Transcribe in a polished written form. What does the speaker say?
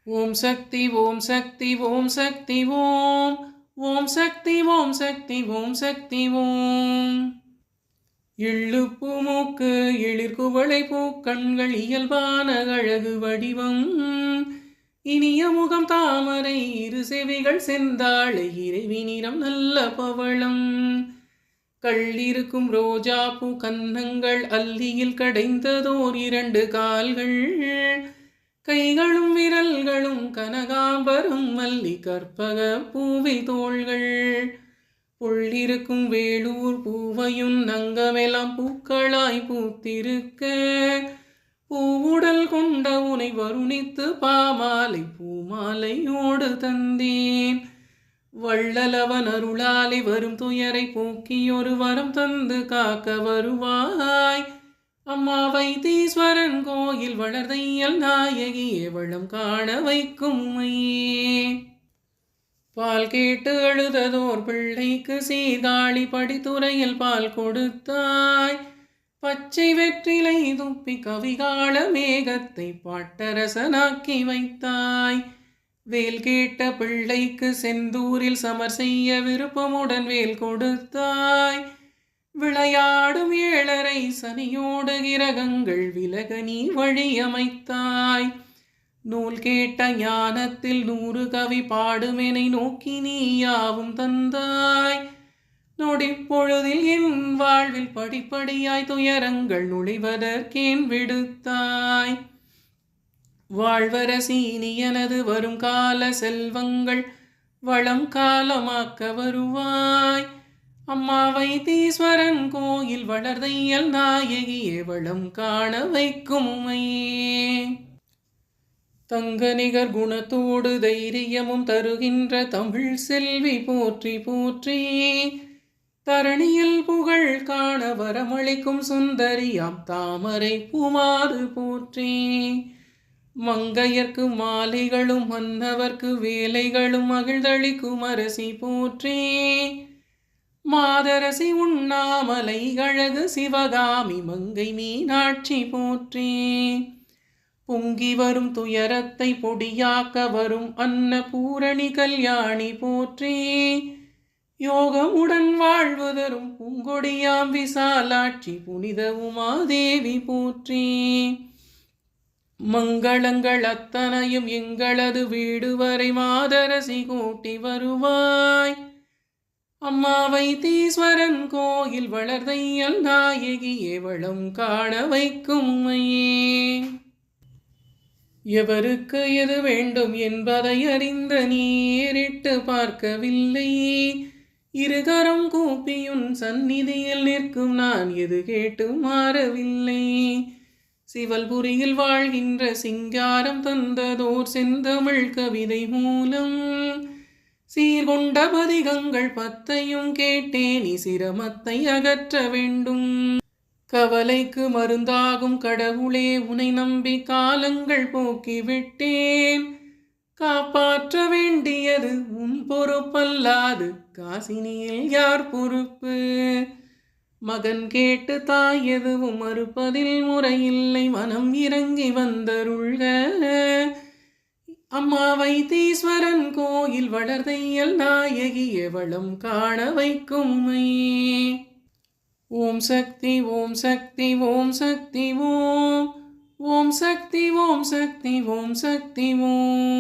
ஓம் சக்தி ஓம் சக்தி ஓம் சக்தி ஓம் ஓம் சக்தி ஓம் சக்தி ஓம் சக்தி ஓம். எள்ளுப்பூ மூக்கு எழிற்குவளை பூக்கண்கள் இயல்பான அழகு வடிவம் இனிய முகம் தாமரை இரு செவிகள் செந்தாழை இறைவி நிறம் நல்ல பவளம் கள்ளிருக்கும் ரோஜா பூ கன்னங்கள் அல்லியில் கடைந்ததோர் இரண்டு கால்கள் கைகளும் விரல்களும் கனகாம்பரம் மல்லி கற்பக பூவில் தோள்கள் புள்ளிருக்கும் வேளூர் பூவையும் நங்கமெல்லாம் பூக்களாய் பூத்திருக்க பூவுடல் கொண்ட உனை வருணித்து பாமாலை பூமாலையோடு தந்தேன் வள்ளலவன் அருளாலை வரும் துயரை போக்கியொரு வரம் தந்து காக்க வருவாய் அம்மா வைத்தீஸ்வரன் கோயில் வளர்தையல் நாயகியே வளம் காண வைக்கும் மையே. பால் கேட்டு அழுததோர் பிள்ளைக்கு சீதாளி படித்துறையில் பால் கொடுத்தாய் பச்சை வெற்றிலை துப்பி கவிகால மேகத்தை பாட்டரசனாக்கி வைத்தாய் வேல் கேட்ட பிள்ளைக்கு செந்தூரில் சமர் செய்ய விருப்பமுடன் வேல் கொடுத்தாய் விளையாடும் ஏழரை சனியோடு கிரகங்கள் விலக நீ வழியமைத்தாய் நூல் கேட்ட ஞானத்தில் 100 கவி பாடுமெனை நோக்கி நீ யாவும் தந்தாய் நொடிப்பொழுதில் என் வாழ்வில் படிப்படியாய் துயரங்கள் நுழைவதற்கேன் விடுத்தாய் வாழ்வரசி நீ எனது வரும் கால செல்வங்கள் வளம் காலமாக்க வருவாய் அம்மா வைத்தீஸ்வரன் கோயில் வளர்தையல் நாயகியே வளம் காண வைக்கும் மையே. தங்க நிகர் குணத்தோடு தைரியமும் தருகின்ற தமிழ் செல்வி போற்றி போற்றி தரணியில் புகழ் காண வரமளிக்கும் சுந்தரியாம் தாமரை பூமாறு போற்றி மங்கையர்க்கு மாலைகளும் மன்னவர்க்கு வேலைகளும் மகிழ்தளிக்கும் அரசி போற்றி மாதரசி உண்ணாமலை அழகு சிவகாமி மங்கை மீனாட்சி போற்றி பொங்கி வரும் துயரத்தை பொடியாக்க வரும் அன்னபூரணி கல்யாணி போற்றி யோகமுடன் வாழ்வதரும் பூங்கொடியாம் விசாலாட்சி புனித உமாதேவி போற்றி மங்களங்கள் அத்தனையும் எங்களது வீடு வரை மாதரசி கூட்டி வருவாய் அம்மா வைத்தீஸ்வரன் கோயில் வளர்தையல் நாயகியே வளம் காண வைக்கும் மையே. எவருக்கு எது வேண்டும் என்பதை அறிந்த நேரிட்டு பார்க்கவில்லை இருகரம் கூப்பியுன் சந்நிதியில் நிற்கும் நான் எது கேட்டு மாறவில்லை சிவல்புரியில் வாழ்கின்ற சிங்காரம் தந்ததோர் செந்தமிழ் கவிதை மூலம் சீர்கொண்ட பதிகங்கள் 10 கேட்டேன் சிரமத்தை அகற்ற வேண்டும் கவலைக்கு மருந்தாகும் கடவுளே உனை நம்பி காலங்கள் போக்கிவிட்டேன் காப்பாற்ற வேண்டியது உன் பொறுப்பல்லாது காசினியில் யார் பொறுப்பு மகன் கேட்டு தாய் எதுவும் மறுப்பதில் முறையில்லை மனம் இறங்கி வந்தருள்க அம்மா வைத்தீஸ்வரன் கோயில் வளர்தையல் நாயகியே வளம் காண வைக்கும் மையே. ஓம் சக்தி ஓம் சக்தி ஓம் சக்தி ஓம் ஓம் சக்தி ஓம் சக்தி ஓம் சக்தி ஓம்.